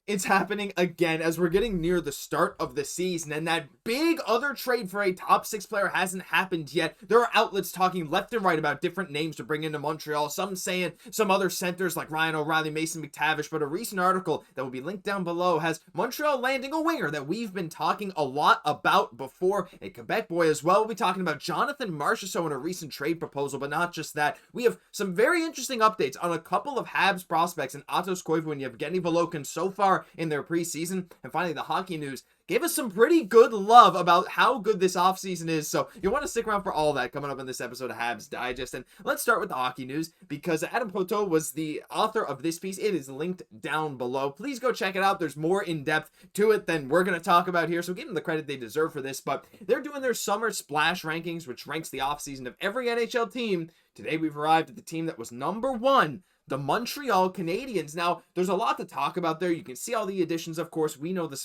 It's happening again as we're getting near the start of the season, and that big other trade for a top 6 player hasn't happened yet. There are outlets talking left and right about different names to bring into Montreal, some saying some other centers like Ryan O'Reilly, Mason McTavish, but a recent article that will be linked down below has Montreal landing a winger that we've been talking a lot about before, a Quebec boy as well. We'll be talking about Jonathan Marchessault in a recent trade proposal, but not just that. We have some very interesting updates on a couple of Habs prospects in Atos Koivu and Evgeny Volokin so far in their preseason. And finally, the hockey news gave us some pretty good love about how good this offseason is. So you want to stick around for all that coming up in this episode of Habs Digest. And let's start with the hockey news because Adam Proteau was the author of this piece. It is linked down below. Please go check it out. There's more in depth to it than we're going to talk about here. So give them the credit they deserve for this. But they're doing their summer splash rankings, which ranks the offseason of every NHL team. Today we've arrived at the team that was number 1, the Montreal Canadiens. Now, there's a lot to talk about there. You can see all the additions, of course. We know the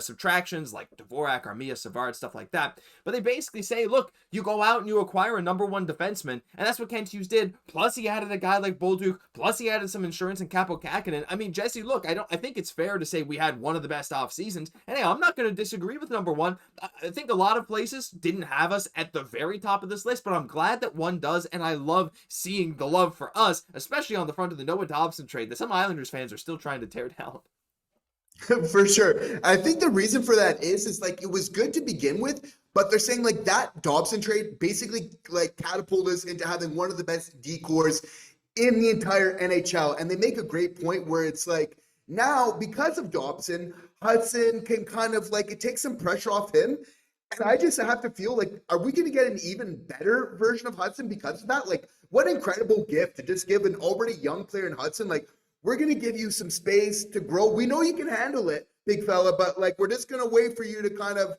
subtractions like Dvorak, Armia, Savard, stuff like that. But they basically say, look, you go out and you acquire a number 1 defenseman, and that's what Kent Hughes did. Plus, he added a guy like Bolduc. Plus, he added some insurance in Capo Kakinen. I mean, Jesse, look, I think it's fair to say we had one of the best off seasons. And hey, I'm not going to disagree with number 1. I think a lot of places didn't have us at the very top of this list, but I'm glad that one does, and I love seeing the love for us, especially on the front of the Noah Dobson trade that some Islanders fans are still trying to tear down. For sure. I think the reason for that is like it was good to begin with, but they're saying like that Dobson trade basically like catapulted us into having one of the best decors in the entire NHL. And they make a great point where it's like now because of Dobson, Hutson can kind of like it takes some pressure off him. And I just have to feel like, are we going to get an even better version of Hutson because of that? Like, what incredible gift to just give an already young player in Hutson. Like, we're going to give you some space to grow. We know you can handle it, big fella, but like, we're just going to wait for you to kind of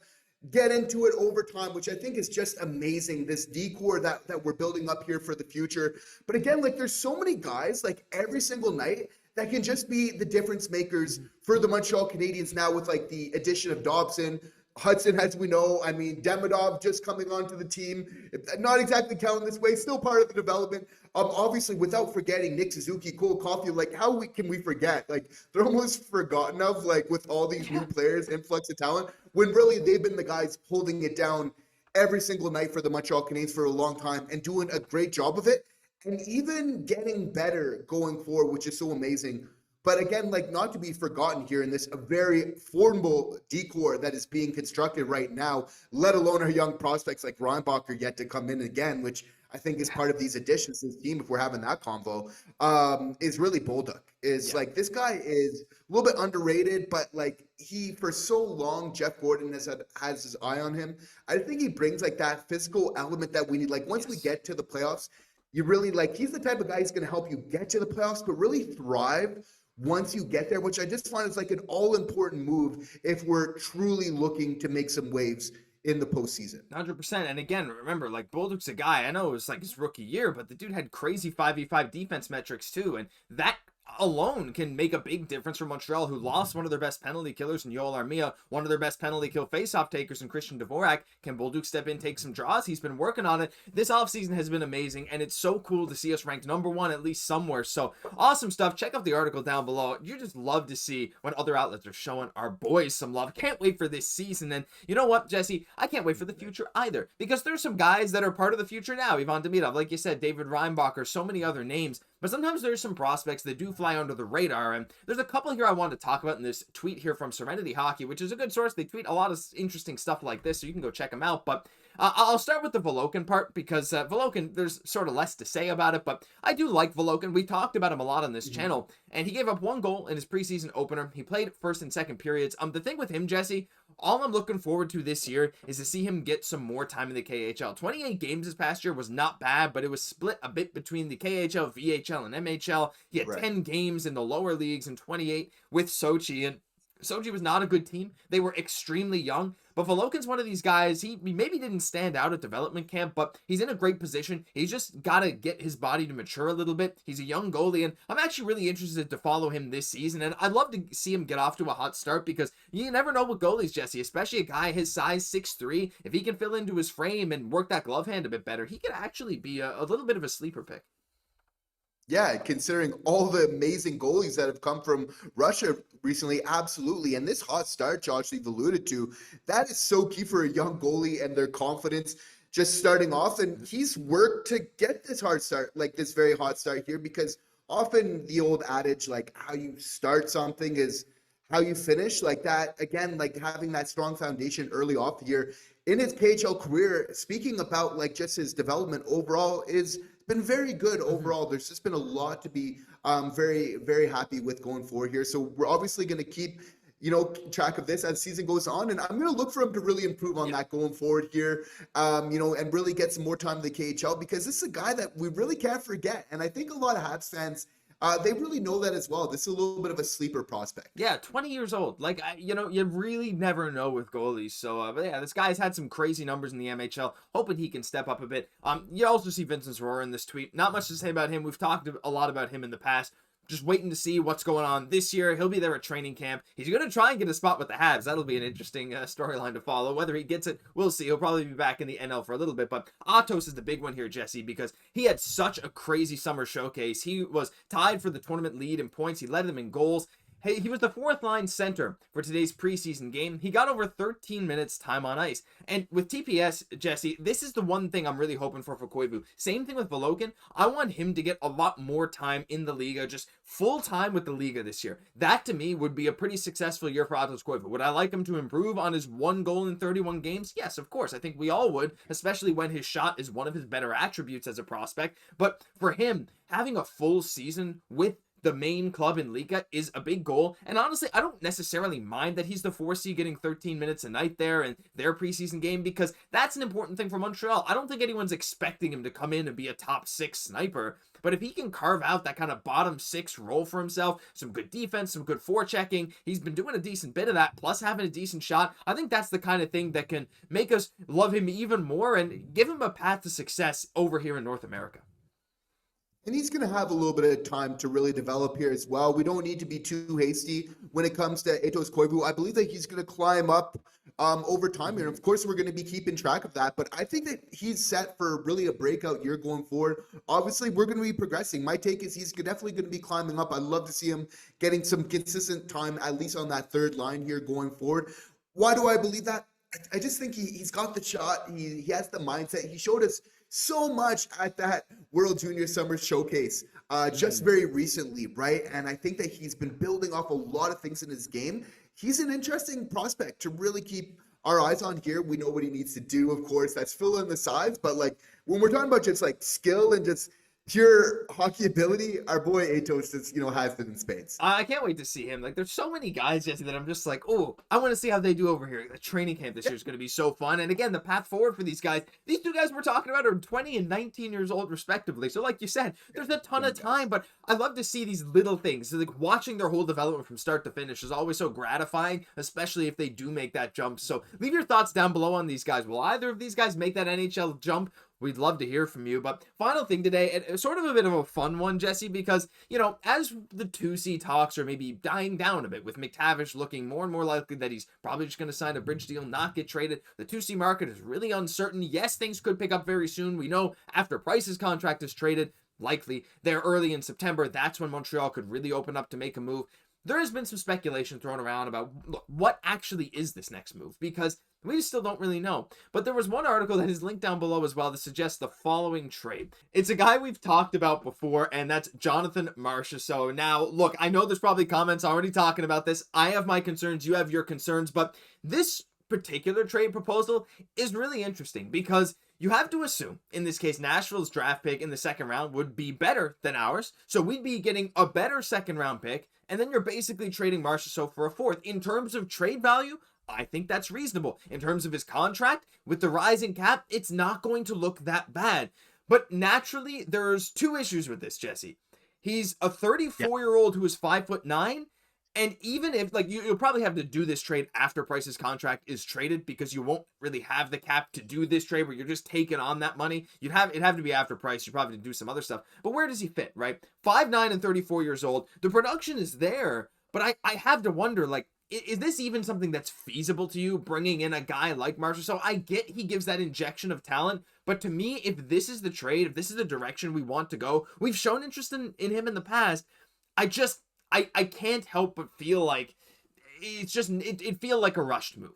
get into it over time, which I think is just amazing. This decor that we're building up here for the future. But again, like, there's so many guys, like every single night, that can just be the difference makers for the Montreal Canadiens now with like the addition of Dobson. Hutson, as we know, I mean, Demidov just coming onto the team, not exactly counting this way, still part of the development. Obviously, without forgetting Nick Suzuki, Cole Caufield, like can we forget? Like they're almost forgotten of, like with all these new players, influx of talent, when really they've been the guys holding it down every single night for the Montreal Canadiens for a long time and doing a great job of it, and even getting better going forward, which is so amazing. But again, like not to be forgotten here in this a very formidable decor that is being constructed right now, let alone our young prospects like Reinbacher yet to come in again, which I think is part of these additions to this team, if we're having that convo, is really Bolduc. Like this guy is a little bit underrated, but like he, for so long, Jeff Gordon has his eye on him. I think he brings like that physical element that we need. Like once we get to the playoffs, you really like, he's the type of guy who's going to help you get to the playoffs, but really thrive once you get there, which I just find is like an all-important move if we're truly looking to make some waves in the postseason. 100%. And again, remember, like Bolduc's a guy, I know it was like his rookie year, but the dude had crazy 5v5 defense metrics too. And that alone can make a big difference for Montreal, who lost one of their best penalty killers in Yoel Armia, one of their best penalty kill faceoff takers in Christian Dvorak. Can Bolduc step in, take some draws? He's been working on it. This offseason has been amazing, and it's so cool to see us ranked number 1 at least somewhere. So awesome stuff. Check out the article down below. You just love to see when other outlets are showing our boys some love. Can't wait for this season. And you know what, Jesse? I can't wait for the future either, because there's some guys that are part of the future now. Ivan Demidov, like you said, David Reinbacher, so many other names. But sometimes there's some prospects that do fly under the radar, and there's a couple here I wanted to talk about in this tweet here from Serenity Hockey, which is a good source. They tweet a lot of interesting stuff like this, so you can go check them out. But I'll start with the Volokin part, because Volokin, there's sort of less to say about it, but I do like Volokin. We talked about him a lot on this channel, and he gave up 1 goal in his preseason opener. He played first and second periods. The thing with him, Jesse, all I'm looking forward to this year is to see him get some more time in the KHL. 28 games this past year was not bad, but it was split a bit between the KHL, VHL, and MHL. He had 10 games in the lower leagues and 28 with Sochi, and Sochi was not a good team. They were extremely young, but Volokin's one of these guys. He maybe didn't stand out at development camp, but he's in a great position. He's just got to get his body to mature a little bit. He's a young goalie, and I'm actually really interested to follow him this season, and I'd love to see him get off to a hot start, because you never know with goalies, Jesse, especially a guy his size, 6'3", if he can fill into his frame and work that glove hand a bit better, he could actually be a little bit of a sleeper pick. Yeah, considering all the amazing goalies that have come from Russia recently, absolutely. And this hot start, Josh, you've alluded to, that is so key for a young goalie and their confidence just starting off. And he's worked to get this hard start, like this very hot start here, because often the old adage, like how you start something is how you finish, like that. Again, like having that strong foundation early off here in his KHL career, speaking about like just his development overall is been very good overall. There's just been a lot to be very, very happy with going forward here. So we're obviously going to keep, track of this as season goes on. And I'm going to look for him to really improve on that going forward here, and really get some more time in the KHL, because this is a guy that we really can't forget. And I think a lot of Habs fans, they really know that as well. This is a little bit of a sleeper prospect. Yeah, 20 years old. Like, you really never know with goalies. So, but yeah, this guy's had some crazy numbers in the MHL. Hoping he can step up a bit. You also see Vincent Rohrer in this tweet. Not much to say about him. We've talked a lot about him in the past. Just waiting to see what's going on this year. He'll be there at training camp. He's going to try and get a spot with the Habs. That'll be an interesting storyline to follow. Whether he gets it, we'll see. He'll probably be back in the NL for a little bit. But Atos is the big one here, Jesse, because he had such a crazy summer showcase. He was tied for the tournament lead in points. He led them in goals. Hey, he was the fourth line center for today's preseason game. He got over 13 minutes time on ice. And with TPS, Jesse, this is the one thing I'm really hoping for Koivu. Same thing with Volokin. I want him to get a lot more time in the Liga, just full time with the Liga this year. That to me would be a pretty successful year for Atos Koivu. Would I like him to improve on his 1 goal in 31 games? Yes, of course. I think we all would, especially when his shot is one of his better attributes as a prospect. But for him, having a full season with the main club in Liga is a big goal. And honestly, I don't necessarily mind that he's the 4C getting 13 minutes a night there in their preseason game, because that's an important thing for Montreal. I don't think anyone's expecting him to come in and be a top 6 sniper. But if he can carve out that kind of bottom 6 role for himself, some good defense, some good forechecking, he's been doing a decent bit of that, plus having a decent shot, I think that's the kind of thing that can make us love him even more and give him a path to success over here in North America. And he's going to have a little bit of time to really develop here as well. We don't need to be too hasty when it comes to Atos Koivu. I believe that he's going to climb up over time here. And of course, we're going to be keeping track of that. But I think that he's set for really a breakout year going forward. Obviously, we're going to be progressing. My take is he's definitely going to be climbing up. I'd love to see him getting some consistent time, at least on that third line here going forward. Why do I believe that? I just think he's got the shot. He has the mindset. He showed us so much at that World Junior Summer Showcase just very recently, right? And I think that he's been building off a lot of things in his game. He's an interesting prospect to really keep our eyes on here. We know what he needs to do, of course. That's fill in the sides. But like when we're talking about just like skill and just pure hockey ability, our boy Atos is, has it in spades. I can't wait to see him. Like, there's so many guys, Jesse, that I'm just like, oh, I want to see how they do over here. The training camp this year is going to be so fun. And again, the path forward for these guys, these two guys we're talking about are 20 and 19 years old, respectively. So like you said, there's a ton of time, but I love to see these little things. So, like, watching their whole development from start to finish is always so gratifying, especially if they do make that jump. So leave your thoughts down below on these guys. Will either of these guys make that NHL jump? We'd love to hear from you. But final thing today, and sort of a bit of a fun one, Jesse, because, as the 2C talks are maybe dying down a bit, with McTavish looking more and more likely that he's probably just going to sign a bridge deal, not get traded. The 2C market is really uncertain. Yes, things could pick up very soon. We know after Price's contract is traded, likely there early in September, that's when Montreal could really open up to make a move. There has been some speculation thrown around about, look, what actually is this next move, because we still don't really know. But there was one article that is linked down below as well that suggests the following trade. It's a guy we've talked about before, and that's Jonathan Marchessault. Now, look, I know there's probably comments already talking about this. I have my concerns, you have your concerns, but this particular trade proposal is really interesting because you have to assume, in this case, Nashville's draft pick in the second round would be better than ours. So we'd be getting a better second round pick, and then you're basically trading Marchessault for a fourth. In terms of trade value, I think that's reasonable. In terms of his contract, with the rising cap, it's not going to look that bad. But naturally, there's 2 issues with this, Jesse. He's a 34-year-old who is 5'9", and even if, like, you'll probably have to do this trade after Price's contract is traded, because you won't really have the cap to do this trade where you're just taking on that money. It'd have to be after Price. You probably do some other stuff. But where does he fit, right? 5'9" and 34 years old. The production is there, but I have to wonder, like, is this even something that's feasible to you, bringing in a guy like Marchessault? I get he gives that injection of talent, but to me, if this is the trade, if this is the direction we want to go, we've shown interest in him in the past. I can't help but feel like it's just, it feel like a rushed move.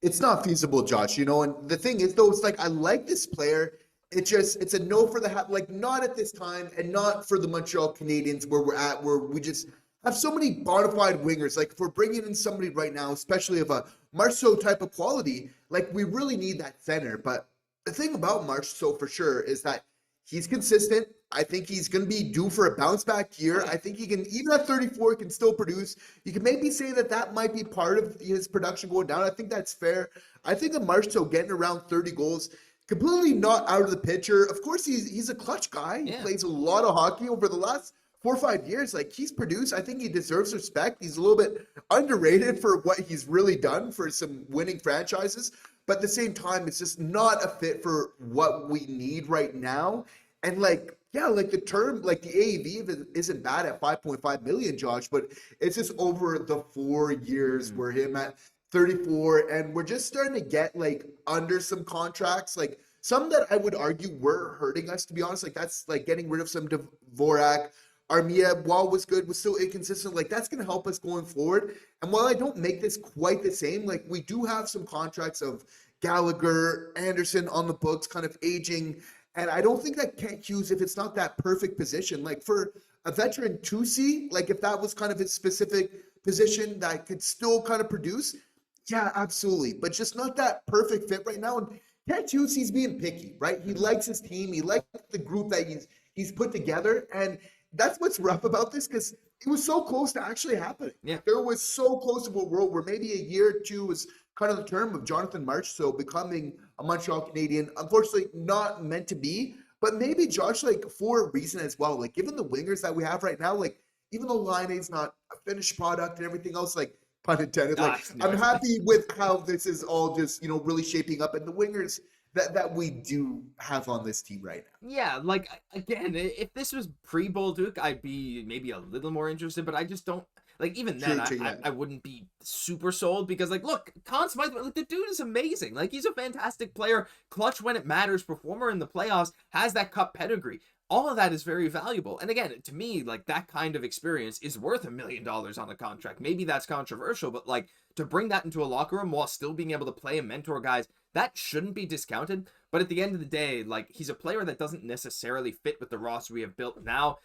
It's not feasible, Josh, you know, and the thing is though, it's like I like this player. It's a no for the like not at this time and not for the Montreal Canadiens where we're at, where we just have so many bona fide wingers. Like if we're bringing in somebody right now, especially of a Marchessault type of quality, like we really need that center. But the thing about Marchessault for sure is that he's consistent. I think he's going to be due for a bounce back year. I think he can, even at 34, can still produce. You can maybe say that might be part of his production going down. I think that's fair. I think that Marchessault getting around 30 goals, completely not out of the picture. Of course, he's a clutch guy. He plays a lot of hockey over the last 4 or 5 years. Like he's produced. I think he deserves respect. He's a little bit underrated for what he's really done for some winning franchises. But at the same time, it's just not a fit for what we need right now. And like, yeah, like the term, like the AAV isn't bad at 5.5 million, Josh, but it's just over the 4 years we're him at 34, and we're just starting to get like under some contracts, like some that I would argue were hurting us, to be honest. Like that's like getting rid of some Dvorak. Armia, while was good, was still inconsistent. Like that's going to help us going forward. And while I don't make this quite the same, like we do have some contracts of Gallagher, Anderson on the books, kind of aging. And I don't think that Hughes, if it's not that perfect position, like for a veteran to see, like if that was kind of his specific position that could still kind of produce, yeah, absolutely. But just not that perfect fit right now. And Hughes, he's being picky, right? He likes his team. He likes the group that he's put together. And that's what's rough about this, because it was so close to actually happening. Yeah. There was so close to a world where maybe a year or two was kind of the term of Jonathan Marchessault becoming a Montreal Canadien. Unfortunately, not meant to be, but maybe Josh, like for a reason as well. Like given the wingers that we have right now, like even though Laine's not a finished product and everything else, like pun intended, like I'm happy with how this is all just, you know, really shaping up, and the wingers that we do have on this team right now. Yeah, like again, if this was pre-Bolduc, I'd be maybe a little more interested, but I just don't. Like, even then, I wouldn't be super sold, because, like, look, Conn Smythe, like, the dude is amazing. Like, he's a fantastic player, clutch when it matters, performer in the playoffs, has that cup pedigree. All of that is very valuable. And again, to me, like, that kind of experience is worth $1 million on a contract. Maybe that's controversial, but, like, to bring that into a locker room while still being able to play and mentor guys, that shouldn't be discounted. But at the end of the day, like, he's a player that doesn't necessarily fit with the roster we have built now.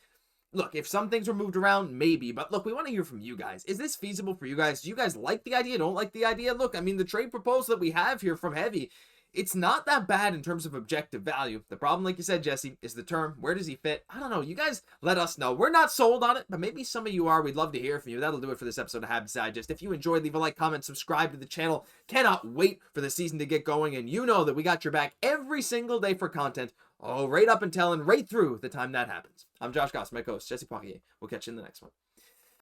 Look, if some things were moved around, maybe. But look, we want to hear from you guys. Is this feasible for you guys? Do you guys like the idea? Don't like the idea? Look, I mean, the trade proposal that we have here from Heavy, it's not that bad in terms of objective value. The problem, like you said, Jesse, is the term. Where does he fit? I don't know. You guys let us know. We're not sold on it, but maybe some of you are. We'd love to hear from you. That'll do it for this episode of Habs Digest. If you enjoyed, leave a like, comment, subscribe to the channel. Cannot wait for the season to get going, and you know that we got your back every single day for content. Oh, right up until and right through the time that happens. I'm Josh Gosse, my co-host, Jesse Poirier. We'll catch you in the next one.